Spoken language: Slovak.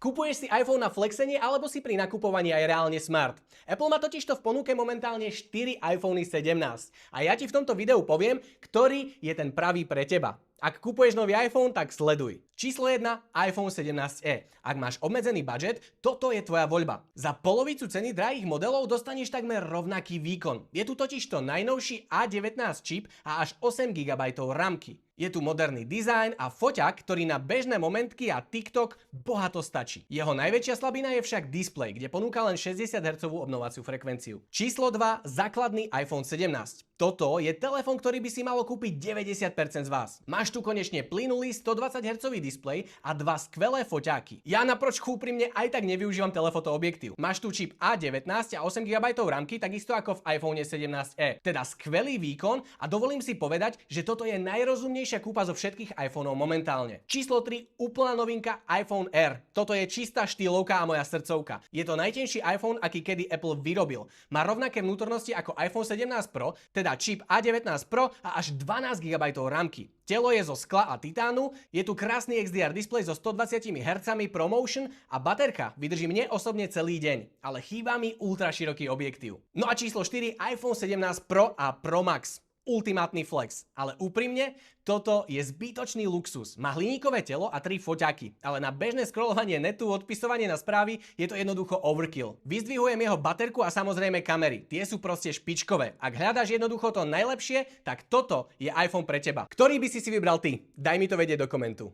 Kupuješ si iPhone na flexenie alebo si pri nakupovaní aj reálne smart? Apple má totižto v ponuke momentálne 4 iPhony 17. A ja ti v tomto videu poviem, ktorý je ten pravý pre teba. Ak kupuješ nový iPhone, tak sleduj. Číslo 1, iPhone 17e. Ak máš obmedzený budget, toto je tvoja voľba. Za polovicu ceny drahých modelov dostaneš takmer rovnaký výkon. Je tu totižto najnovší A19 čip a až 8 GB ramky. Je tu moderný dizajn a foťak, ktorý na bežné momentky a TikTok bohato stačí. Jeho najväčšia slabina je však displej, kde ponúka len 60 Hz obnovaciu frekvenciu. Číslo 2, základný iPhone 17. Toto je telefón, ktorý by si malo kúpiť 90% z vás. Máš tu konečne plynulý 120 Hz displej a dva skvelé foťáky. Ja naproč úprimne aj tak nevyužívam telefoto objektív. Máš tu čip A19 a 8 GB ramky, takisto ako v iPhone 17e. Teda skvelý výkon a dovolím si povedať, že toto je najrozumnejšia kúpa zo všetkých iPhoneov momentálne. Číslo 3, úplná novinka iPhone R. Toto je čistá štýlovka a moja srdcovka. Je to najtenší iPhone, aký kedy Apple vyrobil. Má rovnaké vnútornosti ako iPhone 17 Pro, teda čip A19 Pro a až 12 GB ramky. Telo je zo skla a titánu, je tu krásny XDR displej so 120 Hz ProMotion a baterka vydrží mne osobne celý deň, ale chýba mi ultra široký objektív. No a číslo 4, iPhone 17 Pro a Pro Max. Ultimátny flex, ale úprimne, toto je zbytočný luxus. Má hliníkové telo a 3 foťaky, ale na bežné scrollovanie netu, odpisovanie na správy je to jednoducho overkill. Vyzdvihujem jeho baterku a samozrejme kamery, tie sú proste špičkové. Ak hľadáš jednoducho to najlepšie, tak toto je iPhone pre teba. Ktorý by si vybral ty? Daj mi to vedieť do komentu.